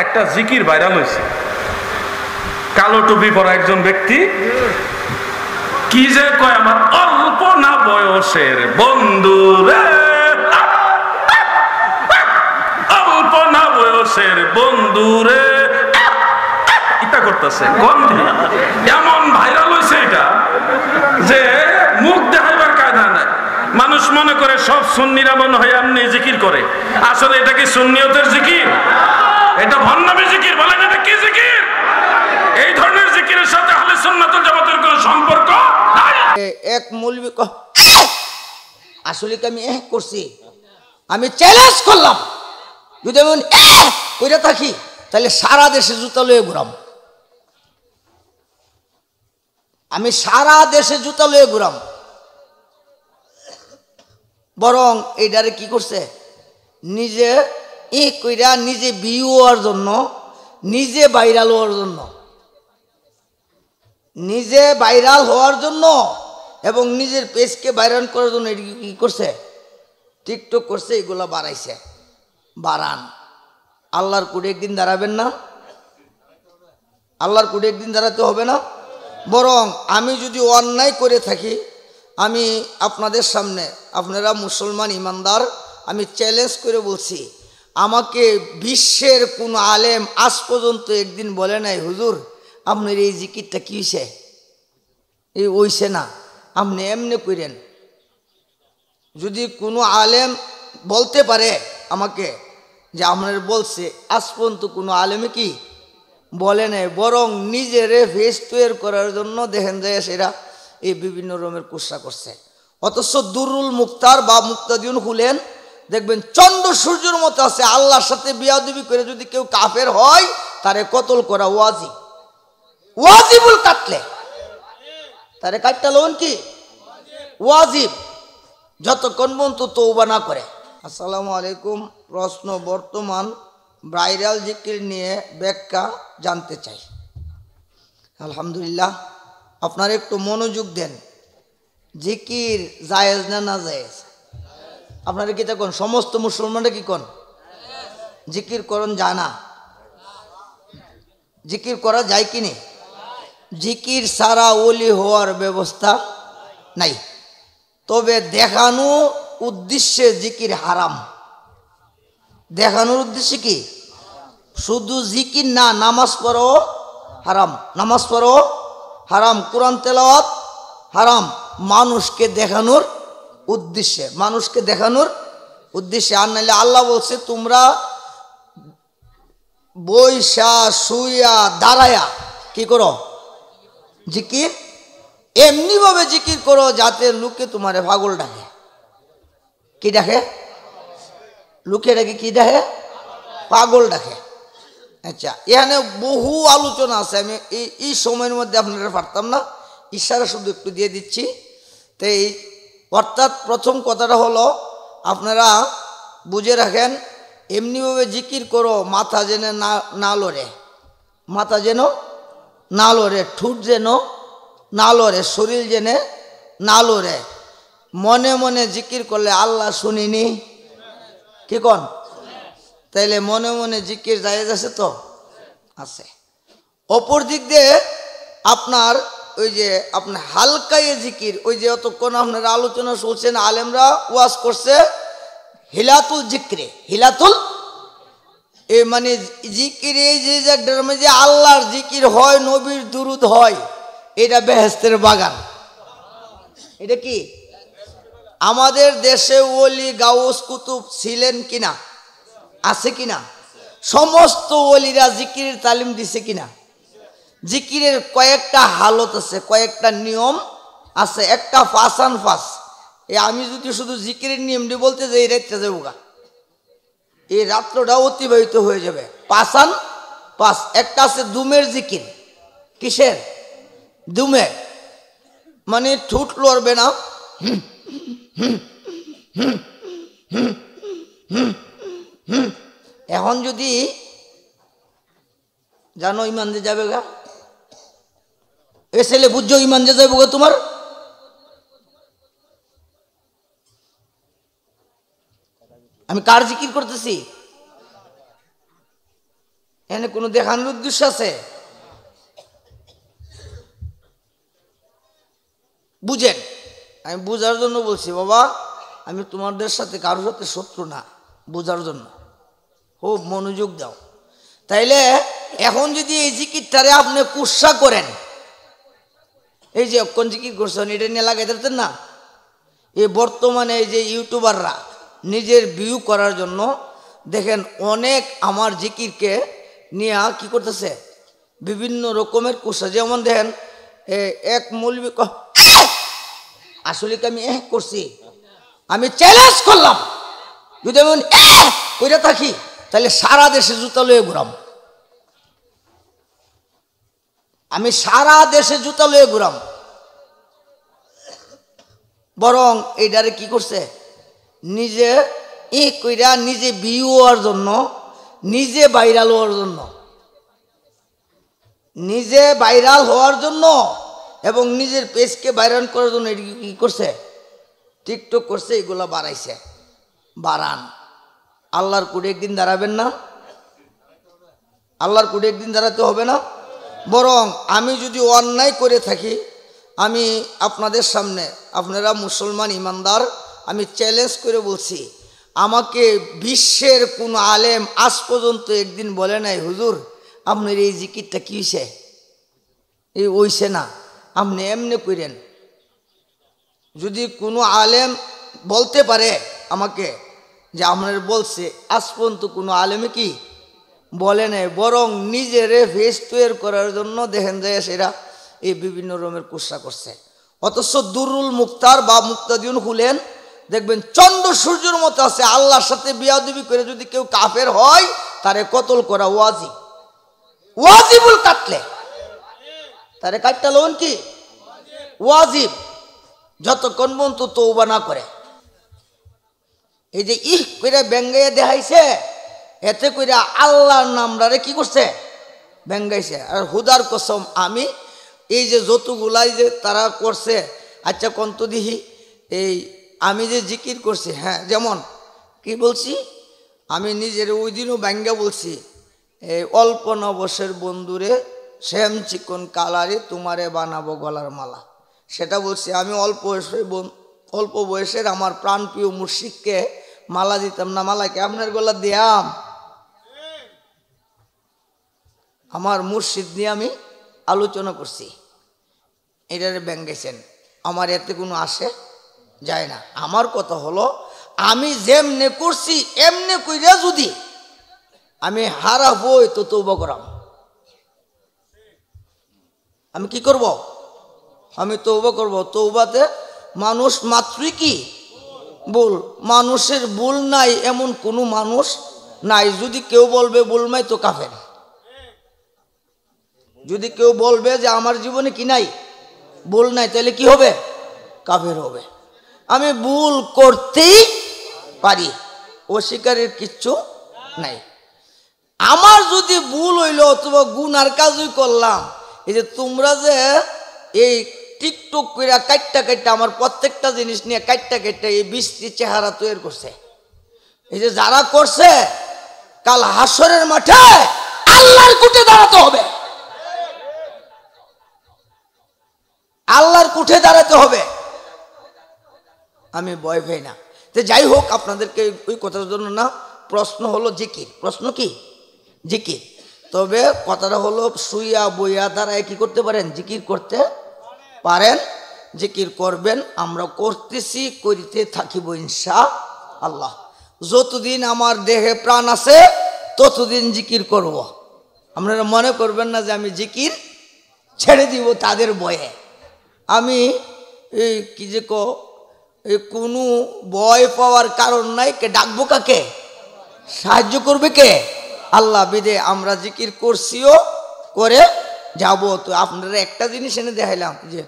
একটা জিকির ভাইরাল হয়েছে, কালো টুপি পরা একজন ব্যক্তি কি যে কয়, আমার অল্প না বয়সের বন্ধু রে, অল্প না বয়সের বন্ধু রে, এটা করতেছে গন্ধে এমন ভাইরাল হয়েছে এটা যে মুখ দেখাইবার কায়দা নাই। মানুষ মনে করে সব সুন্নিরা মনে হয় এমনি জিকির করে, আসলে এটা কি সুন্নিয়তের জিকির? এটা ভণ্ডামি জিকির। বলেন এটা কি জিকির? এই ধরনের জিকিরের সাথে আহলে সুন্নাত ওয়াল জামাতের কোনো সম্পর্ক নাই। এক মৌলবি আসলে কি আমি করছি, আমি চ্যালেঞ্জ করলাম, যদি আমি কইরা থাকি তাহলে সারা দেশে জুতা লয়ে ঘুরাম, আমি সারা দেশে জুতা লয়ে ঘুরাম। বরং এইটারে কি করছে, নিজে কইরা নিজে ভিউ হওয়ার জন্য, নিজে ভাইরাল হওয়ার জন্য, নিজে ভাইরাল হওয়ার জন্য এবং নিজের পেজকে ভাইরাল করার জন্য এটা কি করছে, টিকটক করছে, এগুলা বাড়াইছে। বাড়ান, আল্লাহর কোডে একদিন দাঁড়াবেন না? আল্লাহর কোডে একদিন দাঁড়াতে হবে না? বরং আমি যদি অন্যায় করে থাকি, আমি আপনাদের সামনে, আপনারা মুসলমান ইমানদার, আমি চ্যালেঞ্জ করে বলছি, আমাকে বিশ্বের কোনো আলেম আজ পর্যন্ত একদিন বলে নাই হুজুর আপনার এই জিকিরটা কি হইছে, এই হইছে না, আপনি এমনি করেন। যদি কোনো আলেম বলতে পারে আমাকে যে আপনার বলছে, আজ পর্যন্ত কোনো আলেমে কি বলে নাই, বরং নিজেরে ফেস তৈরি করার জন্য দেখেন যায় সেরা এই বিভিন্ন রকমের কুৎসা করছে। অথচ দুরুল মুক্তার বা মুক্তাদিউন খুলেন, দেখবেন চন্দ্র সূর্যের মতো আছে। আল্লাহর সাথে বিয়াদবি করে যদি কেউ কাফের হয়, তারে কতল করা ওয়াজিব, ওয়াজিবুল কাটলে তারে কাটটা লোন কি ওয়াজিব, যতক্ষণ পর্যন্ত তওবা না করে। আসসালামু আলাইকুম। প্রশ্ন, বর্তমান ভাইরাল জিকির নিয়ে ব্যাখ্যা জানতে চাই। আলহামদুলিল্লাহ, আপনারা একটু মনোযোগ দেন। জিকির জায়েজ না না জায়েজ? আপনারা কি কোন সমস্ত মুসলমানরা কি কোন জিকির করন যায় না? জিকির করা যায় কি না? জিকির ছাড়া ওলি হওয়ার ব্যবস্থা নাই। তবে দেখানো উদ্দেশ্যে জিকির হারাম। দেখানোর উদ্দেশ্যে কি? শুধু জিকির না, নামাজ পড়ো হারাম, নামাজ পড়ো হারাম, কোরআন তেলাওয়াত হারাম, মানুষকে দেখানোর উদ্দেশ্যে, মানুষকে দেখানোর উদ্দেশ্যে। আর নাইলে আল্লাহ বলছে তোমরা বইসা শুইয়া দাঁড়ায়া কি করো, জিকির এমনি ভাবে জিকির করো যাতে লোকে তোমারে পাগল ডাকে। কি ডাকে? লোকে ডাকে কি ডাকে? পাগল ডাকে। আচ্ছা, এখানে বহু আলোচনা আছে, আমি এই সময়ের মধ্যে আপনারা পারতাম না, ইশারা শুধু একটু দিয়ে দিচ্ছি। তো এই অর্থাৎ প্রথম কথাটা হলো, আপনারা বুঝে রাখেন, এমনিভাবে জিকির করো মাথা যেন না লড়ে, মাথা যেন না লড়ে, ঠোঁট যেন না লড়ে, শরীর যেন না লড়ে। মনে মনে জিকির করলে আল্লাহ শুনিনি কি কন? তাইলে মনে মনে জিকির জায়েজ আছে তো? আছে। অপর দিক দিয়ে আপনার ওই যে আপনার হালকায়ে জিকির, ওই যে অতক্ষণ আপনারা আলোচনা শুনছেন, আলেমরা ওয়াজ করছে হিলাতুল জিক্রে, হিলাতুল মানে জিকির, এই যে যে আল্লাহর জিকির হয়, নবীর দুরুদ হয়, এটা বেহেশতের বাগান। এটা কি আমাদের দেশে ওলি গাউস কুতুব ছিলেন কিনা? আছে কিনা? সমস্ত ওলিরা জিকিরের তালিম দিছে কিনা? জিকিরের কয়েকটা হালত আছে, কয়েকটা নিয়ম আছে, একটা ফাসান ফাস। আমি যদি শুধু জিকিরের নিয়মটি বলতে যাই রাতটা যাবো গা, এই রাত্রটা অতিবাহিত হয়ে যাবে। পাসান পাস। একটা আছে দুমের জিকির। কিসের? দুমের, মানে ঠুট লড়বে না, এখন যদি জানো ইমান যে যাবে গা, এ ছেলে বুঝছো ইমান যে যাবে গা তোমার, আমি কার জিকির করতেছি? এনে কোনো দেখানোর উদ্দেশ্য আছে? বুঝেন, আমি বুঝার জন্য বলছি বাবা, আমি তোমাদের সাথে কারোর সাথে শত্রু না, বোঝার জন্য খুব মনোযোগ দাও। তাইলে এখন যদি এই জিকিরটারে আপনি কুৎসা করেন, এই যে কোন জিকির করছেন এটা নিয়ে লাগাই দিতেন না, এই বর্তমানে এই যে ইউটিউবাররা নিজের ভিউ করার জন্য দেখেন অনেক আমার জিকিরকে নিয়ে কি করতেছে, বিভিন্ন রকমের কুৎসা। যেমন দেখেন এক মৌলবী আসলে কি আমি করছি, আমি চ্যালেঞ্জ করলাম যদি আমি কইরা থাকি তাহলে সারা দেশে জুতা লয়ে ঘুরাম, আমি সারা দেশে জুতা লয়ে ঘুরাম। বরং এইটারে কি করছে, নিজে কইরা নিজে ভিউ হওয়ার জন্য, নিজে ভাইরাল হওয়ার জন্য, নিজে ভাইরাল হওয়ার জন্য এবং নিজের পেজকে ভাইরাল করার জন্য এটা কি করছে, টিকটক করছে, এগুলা বাড়াইছে। বাড়ান, আল্লাহর কোডে একদিন দাঁড়াবেন না, আল্লাহর কোডে একদিন দাঁড়াতে হবে না। বরং আমি যদি অন্যায় করে থাকি, আমি আপনাদের সামনে, আপনারা মুসলমান ইমানদার, আমি চ্যালেঞ্জ করে বলছি, আমাকে বিশ্বের কোনো আলেম আজ পর্যন্ত একদিন বলে নাই হুজুর আপনার এই জিকিরটা কি হইছে, এই হইছে না, আপনি এমনি করেন। যদি কোনো আলেম বলতে পারে আমাকে যে আপনার বলছে, আজ পর্যন্ত কোনো আলেমে কি বলে নাই। বরং নিজেরে ফেস তৈরি করার জন্য দেখেন যায় সেরা এই বিভিন্ন রকমের কুৎসা করছে। অথচ দুরুল মুক্তার বা মুক্তাদিউন খুলেন, দেখবেন চন্দ্র সূর্যের মতো আছে। আল্লাহর সাথে বিয়াদবি করে যদি কেউ কাফের হয়, তারে কতল করা ওয়াজিব, ওয়াজিবুল কাটলে তারে কাটটা লোন কি ওয়াজিব, যতক্ষণ পর্যন্ত তওবা না করে। এই যে কইরা ব্যঙ্গাইয়া দেখাইছে, এতে কইরা আল্লাহর নামটারে কি করছে, ব্যঙ্গাইছে। আর হুদার কসম, আমি এই যে যতগুলাই যে তারা করছে, আচ্ছা কন্ত দিহি, এই আমি যে জিকির করছি, হ্যাঁ যেমন কি বলছি, আমি নিজের ওই দিনও ব্যঙ্গা বলছি, এই অল্প নবসের বন্ধুরে শ্যাম চিকন কালারে তোমারে বানাবো গলার মালা, সেটা বলছি। আমি অল্প বয়সের আমার প্রাণপ্রিয় মুর্শিদকে মালা দিতাম না, মালাকে আপনার গলা দিয়াম, আমার মুর্শিদ নিয়ে আমি আলোচনা করছি, এটারে ব্যঙ্গেছেন, আমার এতে কোনো আসে যায় না। আমার কথা হলো, আমি যেমনে করছি এমনে কইরা যদি আমি হারা বই তো তওবা করাম, আমি কি করব, আমি তওবা করব। তওবাতে মানুষ মাত্রই কি ভুল, মানুষের ভুল নাই এমন কোনো মানুষ নাই। যদি কেউ বলবে ভুল নাই তো কাফের, যদি কেউ বলবে যে আমার জীবনে কি নাই, ভুল নাই, তাহলে কি হবে, কাফের হবে। আমি ভুল করতেই পারি, অস্বীকারের কিচ্ছু নাই। আমার যদি ভুল হইল অথবা গুনার কাজই করলাম, এই যে তোমরা যে এই টিকটক করে কাটটা কাটটা আমার প্রত্যেকটা জিনিস নিয়ে কাটটা কাটটা এই বিশ্রী চেহারা তৈরি করছে, এই যে যারা করছে, কাল হাসরের মাঠে আল্লাহর কুঠে দাঁড়াতে হবে, আল্লাহর কুঠে দাঁড়াতে হবে। আমি ভয় পাই না। তো যাই হোক, আপনাদেরকে ওই কথার জন্য না, প্রশ্ন হলো জিকির, প্রশ্ন কি জিকির। তবে কথাটা হলো শুইয়া বইয়া দ্বারা কি করতে পারেন, জিকির করতে পারেন, জিকির করবেন। আমরা করতেছি, করিতে থাকিব ইনশাআল্লাহ। যতদিন আমার দেহে প্রাণ আছে ততদিন জিকির করব। আপনারা মনে করবেন না যে আমি জিকির ছেড়ে দিব তাদের ভয়ে। আমি এই কি যে কোনো ভয় পাওয়ার কারণ নাই। কে ডাকবো কাকে, সাহায্য করবে কে, আল্লাহ। বিদে আমরা জিকির করছিও, করে যাব। তো আপনারা একটা জিনিস এনে দেখাইলাম যে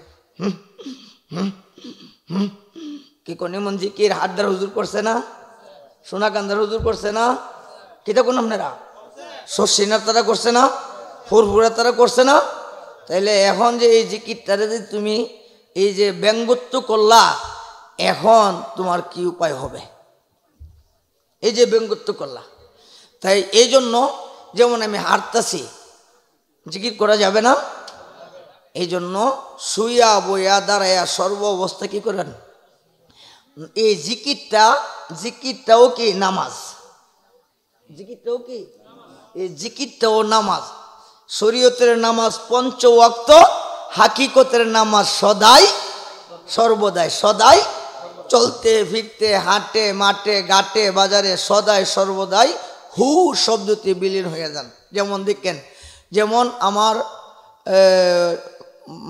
কি কোন এমন জিকির হাটদার হুজুর করছে না, সোনাকান্দার হুজুর করছে না, কিটা কোন আপনারা শশিনার তারা করছে না, ফুরফুরার তারা করছে না। তাইলে এখন যে এই জিকিরটারে যে তুমি এই যে ব্যঙ্গত্ব করলা, এখন তোমার কি উপায় হবে, এই যে ব্যঙ্গত্ব করলা। তাই এই জন্য যেমন আমি হাঁটতাছি, জিকির করা যাবে না? এই জন্য শুইয়া বইয়া দাঁড়াইয়া সর্ব অবস্থা কি করেন? এই জিকিরটাও কি নামাজ, জিকিরটাও কি এই জিকিরটাও নামাজ। শরীয়তের নামাজ 5 ওয়াক্ত, হাকিকতের নামাজ সদাই সর্বদাই, সদাই চলতে ফিরতে হাঁটে মাঠে ঘাটে বাজারে সদাই সর্বদাই হু শব্দটি বিলীন হয়ে যান। যেমন দেখেন, যেমন আমার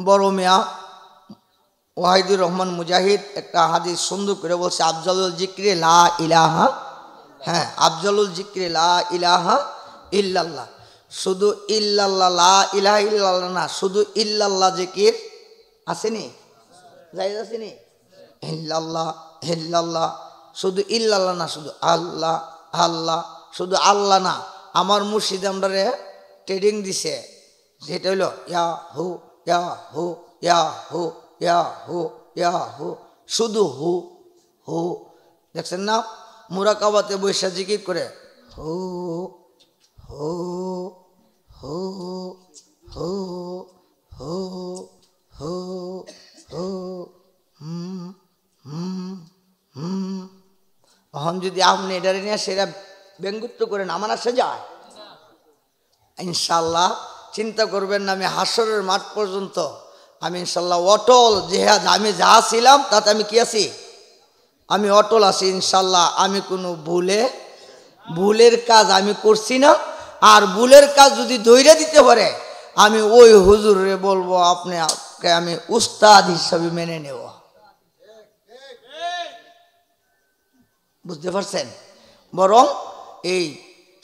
বড় মিয়া ওয়াহিদুর রহমান মুজাহিদ একটা হাদিস সুন্দর করে বলছে, আফজালুল জিক্রে লা ইলাহা, হ্যাঁ আফজালুল জিক্রে লা ইলাহা ইল্লাল্লাহ। শুধু ইল্লাল্লাহ, লা ইলাহা ইল্লাল্লাহ না, শুধু ইল্লাল্লাহ জিকির আসেনি, জায়েজ আসেনি? ইল্লাল্লাহ ইল্লাল্লাহ, শুধু ইল্লাল্লাহ না, শুধু আল্লাহ আল্লাহ, শুধু আল্লাহ না। আমার মুর্শিদ আমরারে ট্রেডিং দিছে, যেটা হইল ইয়া হু ইয়া হু ইয়া হু ইয়া হু ইয়া হু, শুধু হু হু। দেখছেন না মুরাকাবাতে বৈশা জিকির করে হু হু হু হু হু হু হু এখন যদি আপনি এটারে নিয়ে সেটা ব্যঙ্গুত্ব করেন, আমার আসে যায়? ইনশাল্লাহ চিন্তা করবেন না, আমি হাসরের মাঠ পর্যন্ত আমি ইনশাল্লাহ অটল, জেহাদ আমি যা ছিলাম তাতে আমি কি আছি? আমি অটল আছি ইনশাল্লাহ। আমি কোনো ভুলের কাজ আমি করছি না। আর ভুলের কাজ যদি ধৈর্য দিতে পারে, আমি ওই হুজুরে বলবো আপনাকে আমি উস্তাদ হিসাবে মেনে নেব। বুঝতে পারছেন? বরং এই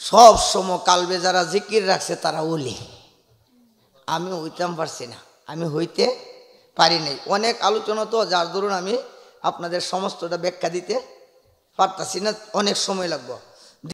সব সময় কালবে যারা জিকির রাখছে তারা ওলি, আমি হইতাম পারছি না, আমি হইতে পারি নাই। অনেক আলোচনা তো, যার দরুন আমি আপনাদের সমস্তটা ব্যাখ্যা দিতে পারতাছি না, অনেক সময় লাগবে।